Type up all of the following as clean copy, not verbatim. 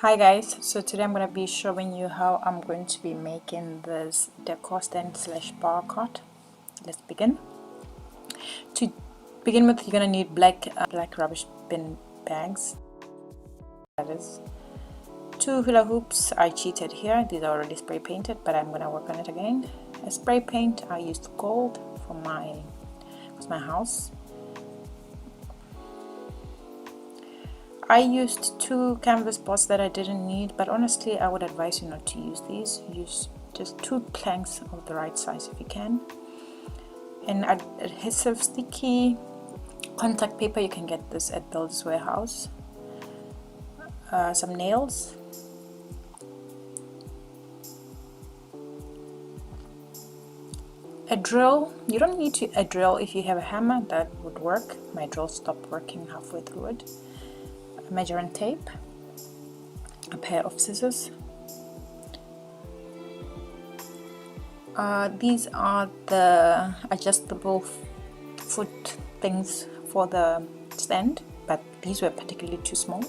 Hi guys, so today I'm going to be showing you how I'm going to be making this Deco stand slash bar cart. Let's begin. To begin with, you're going to need black rubbish bin bags. That is 2 hula hoops. I cheated here, these are already spray painted, but I'm going to work on it again. A spray paint, I used gold for my house. I used 2 canvas boards that I didn't need, but honestly I would advise you not to use these. Use just 2 planks of the right size if you can. And adhesive sticky contact paper, you can get this at Builders Warehouse. Some nails, a drill. You don't need a drill. If you have a hammer, that would work. My drill stopped working halfway through it. Measuring tape, a pair of scissors. These are the adjustable foot things for the stand, but these were particularly too small.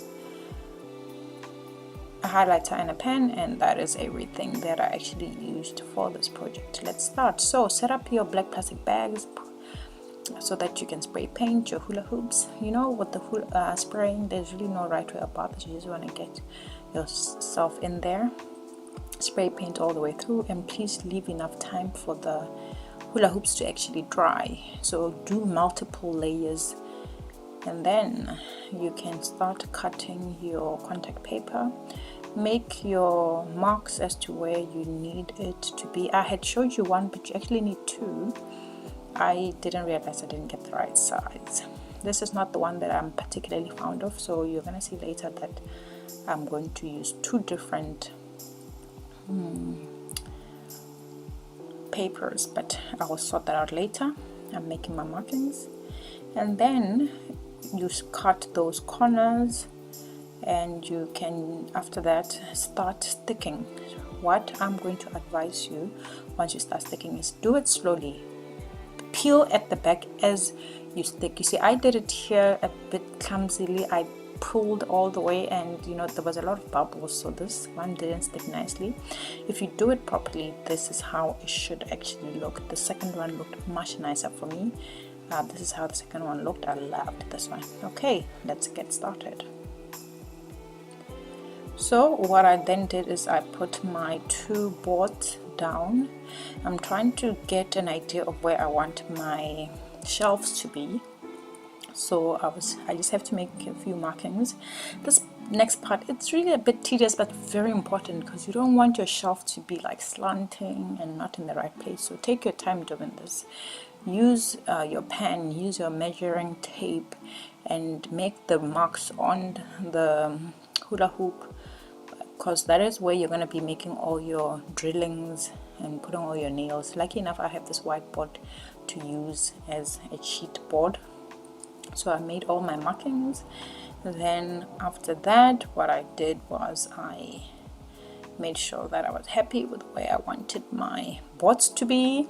A highlighter and a pen, and that is everything that I actually used for this project. Let's start. So set up your black plastic bags so that you can spray paint your hula hoops. You know, with the spraying, there's really no right way about it. You just want to get yourself in there, spray paint all the way through, and please leave enough time for the hula hoops to actually dry. So do multiple layers, and then you can start cutting your contact paper. Make your marks as to where you need it to be. I had showed you one, but you actually need 2. I didn't realize I didn't get the right size. This is not the one that I'm particularly fond of, so you're gonna see later that I'm going to use 2 different papers, but I will sort that out later. I'm making my markings, and then you cut those corners, and you can after that start sticking. What I'm going to advise you once you start sticking is do it slowly. Peel at the back as you stick. You see, I did it here a bit clumsily. I pulled all the way, and you know, there was a lot of bubbles, so this one didn't stick nicely. If you do it properly, this is how it should actually look. The second one looked much nicer for me. This is how the second one looked. I loved this one. Okay, let's get started. So what I then did is I put my 2 boards down. I'm trying to get an idea of where I want my shelves to be, so I just have to make a few markings. This next part, it's really a bit tedious but very important, because you don't want your shelf to be like slanting and not in the right place. So take your time doing this. Use your pen, use your measuring tape, and make the marks on the hula hoop, because that is where you're going to be making all your drillings and putting all your nails. Lucky enough, I have this whiteboard to use as a cheat board. So I made all my markings. Then after that, what I did was I made sure that I was happy with where I wanted my boards to be.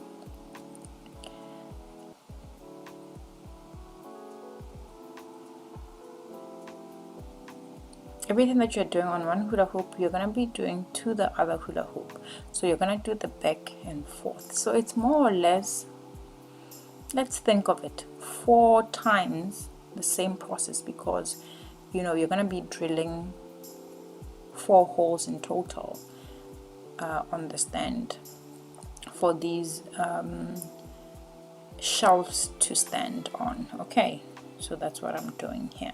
Everything that you're doing on one hula hoop, you're going to be doing to the other hula hoop. So you're going to do the back and forth. So it's more or less, let's think of it, 4 times the same process, because you know, you're going to be drilling 4 holes in total on the stand for these shelves to stand on. Okay, so that's what I'm doing here.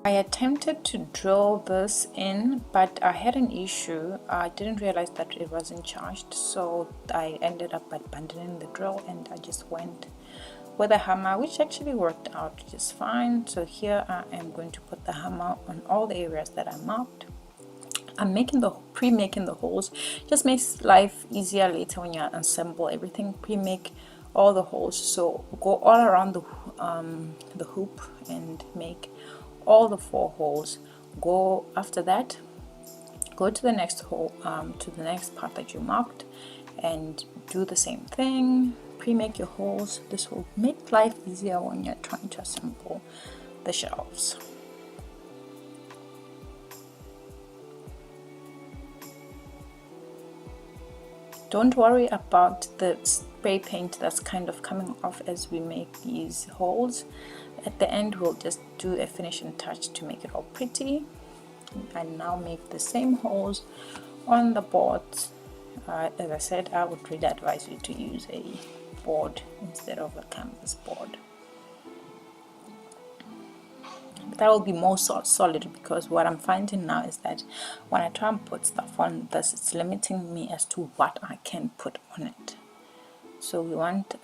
I attempted to drill this in, but I had an issue. I didn't realize that it wasn't charged, so I ended up abandoning the drill, and I just went with a hammer, which actually worked out just fine. So here I am going to put the hammer on all the areas that I marked. I'm pre-making the holes. Just makes life easier later when you assemble everything. Pre-make all the holes, so go all around the hoop and make all the 4 holes. Go after that, go to the next hole, to the next part that you marked, and do the same thing. Pre-make your holes. This will make life easier when you're trying to assemble the shelves. Don't worry about the spray paint that's kind of coming off as we make these holes. At the end we'll just do a finishing touch to make it all pretty. And now make the same holes on the boards. As I said, I would really advise you to use a board instead of a canvas board. That will be more solid, because what I'm finding now is that when I try and put stuff on this, it's limiting me as to what I can put on it. So we want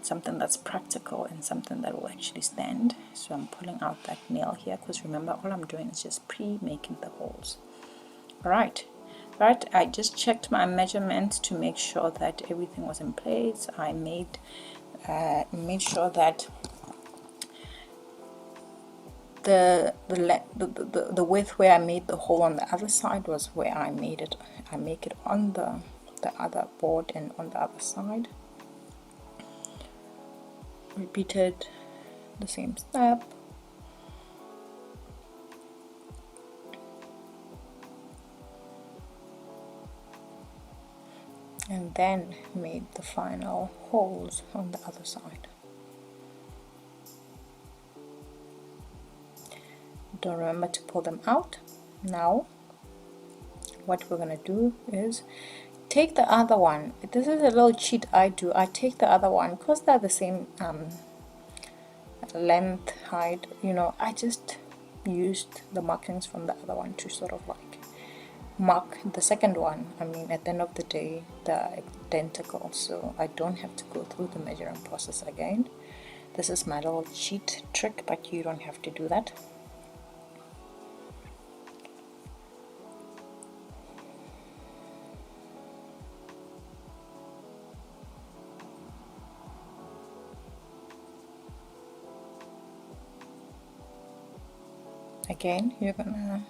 something that's practical and something that will actually stand. So I'm pulling out that nail here, because remember, all I'm doing is just pre-making the holes. Alright, I just checked my measurements to make sure that everything was in place. I made sure that the width where I made the hole on the other side was where I made it. I make it on the other board and on the other side. Repeated the same step. And then made the final holes on the other side. Don't remember to pull them out. Now what we're gonna do is take the other one. This is a little cheat I do. I take the other one because they're the same length, height, you know. I just used the markings from the other one to sort of like mark the second one. I mean, at the end of the day they're identical, so I don't have to go through the measuring process again. This is my little cheat trick, but you don't have to do that. Again, you're gonna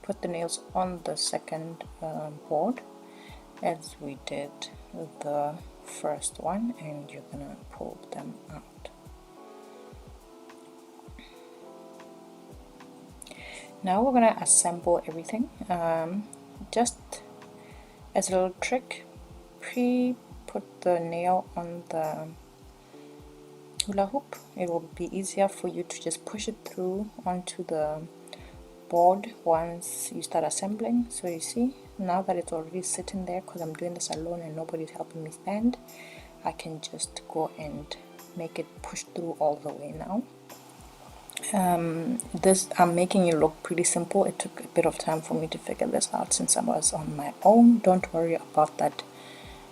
put the nails on the second board as we did with the first one, and you're gonna pull them out. Now we're gonna assemble everything. Just as a little trick, put the nail on the hula hoop. It will be easier for you to just push it through onto the board once you start assembling. So you see, now that it's already sitting there, because I'm doing this alone and nobody's helping me stand, I can just go and make it push through all the way now. I'm making it look pretty simple. It took a bit of time for me to figure this out since I was on my own. Don't worry about that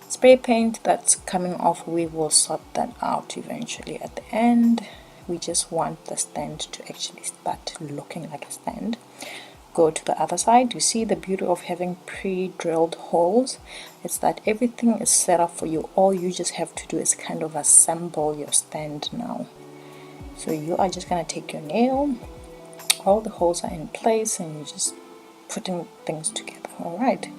spray paint that's coming off. We will sort that out eventually at the end. We just want the stand to actually start looking like a stand. Go to the other side. You see the beauty of having pre-drilled holes? It's that everything is set up for you. All you just have to do is kind of assemble your stand now. So you are just going to take your nail, all the holes are in place, and you're just putting things together. Alright,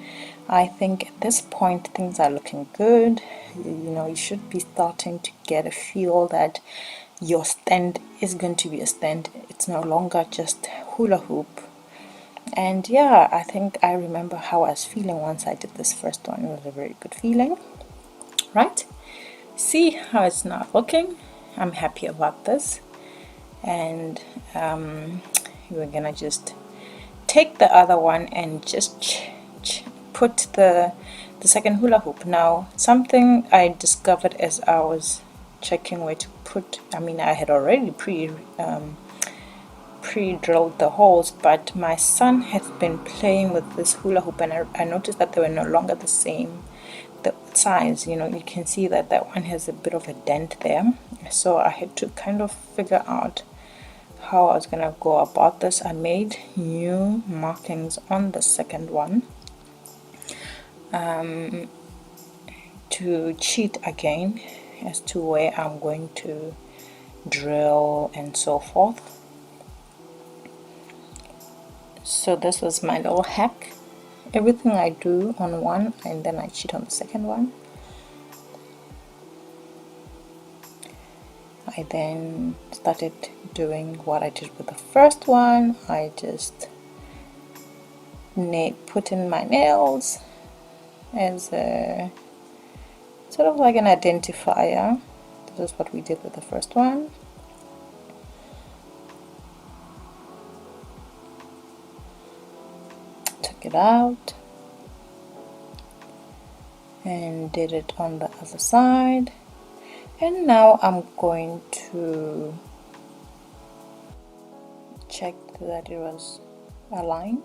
I think at this point things are looking good. You know, you should be starting to get a feel that your stand is going to be a stand. It's no longer just hula hoop. And yeah, I think I remember how I was feeling once I did this first one. It was a very good feeling. Right? See how it's now looking? I'm happy about this. And we're gonna just take the other one and just put the second hula hoop. Now, something I discovered as I was checking where to put, I mean, I had already pre-drilled the holes, but my son has been playing with this hula hoop, and I noticed that they were no longer the same. the size. You know, you can see that that one has a bit of a dent there, so I had to kind of figure out how I was gonna go about this. I made new markings on the second one to cheat again as to where I'm going to drill and so forth. So this was my little hack. Everything I do on one and then I cheat on the second one. I then started doing what I did with the first one. I just put in my nails as a sort of like an identifier. This is what we did with the first one. Took it out and did it on the other side. And now I'm going to check that it was aligned.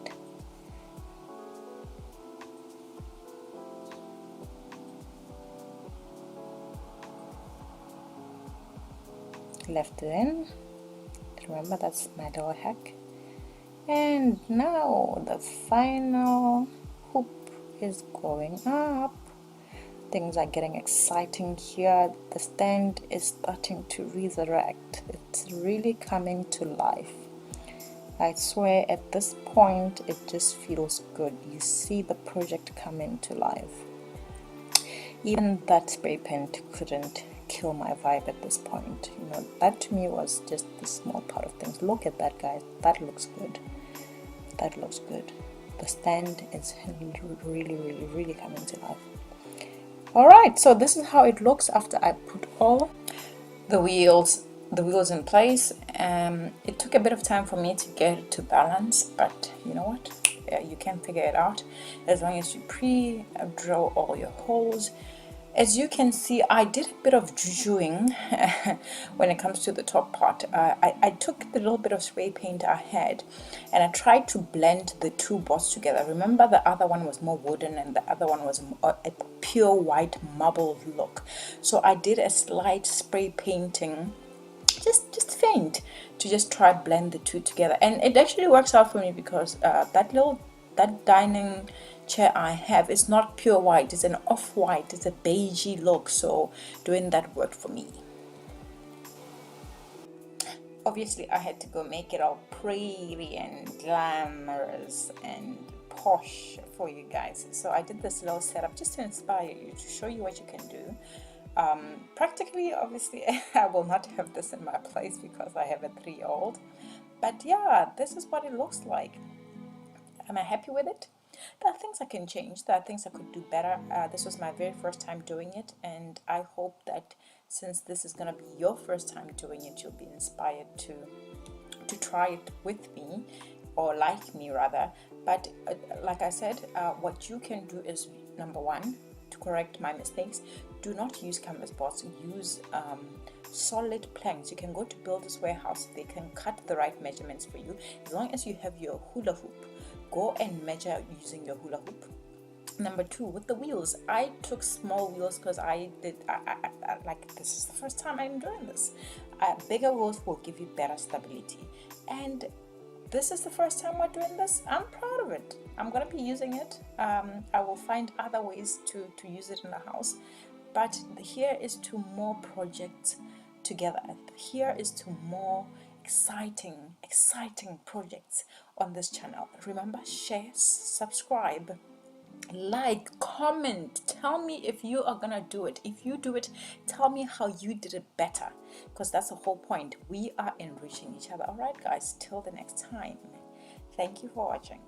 Left it in. Remember, that's my little hack. And now the final hoop is going up. Things are getting exciting here. The stand is starting to resurrect. It's really coming to life. I swear at this point it just feels good. You see the project come into life. Even that spray paint couldn't kill my vibe at this point. You know, that to me was just the small part of things. Look at that, guys. That looks good. That looks good. The stand is really coming to life. Alright, so this is how it looks after I put all the wheels in place. It took a bit of time for me to get it to balance, but you know what? You can figure it out as long as you pre-drill all your holes. As you can see, I did a bit of jujuing when it comes to the top part. I took the little bit of spray paint I had and I tried to blend the two boards together. Remember, the other one was more wooden and the other one was a pure white marble look. So I did a slight spray painting, just faint, to just try blend the two together. And it actually works out for me because that dining chair I have is not pure white, it's an off-white, it's a beigey look, so doing that worked for me. Obviously I had to go make it all pretty and glamorous and posh for you guys, so I did this little setup just to inspire you, to show you what you can do. Practically, obviously I will not have this in my place because I have a 3-year-old, but yeah, this is what it looks like. Am I happy with it? There are things I can change, there are things I could do better. This was my very first time doing it, and I hope that since this is going to be your first time doing it, you'll be inspired to try it with me, or like me rather. But like I said, what you can do is, number one, to correct my mistakes, do not use canvas boards, use solid planks. You can go to Builder's Warehouse, they can cut the right measurements for you. As long as you have your hula hoop, go and measure using your hula hoop. Number two, with the wheels, I took small wheels because I like, this is the first time I'm doing this. Bigger wheels will give you better stability, and this is the first time we're doing this. I'm proud of it. I'm going to be using it. I will find other ways to use it in the house, but here is to more projects together. Here is to more exciting projects on this channel. Remember, share, subscribe, like, comment, tell me if you are gonna do it. If you do it, tell me how you did it better, because that's the whole point. We are enriching each other. All right guys, till the next time, thank you for watching.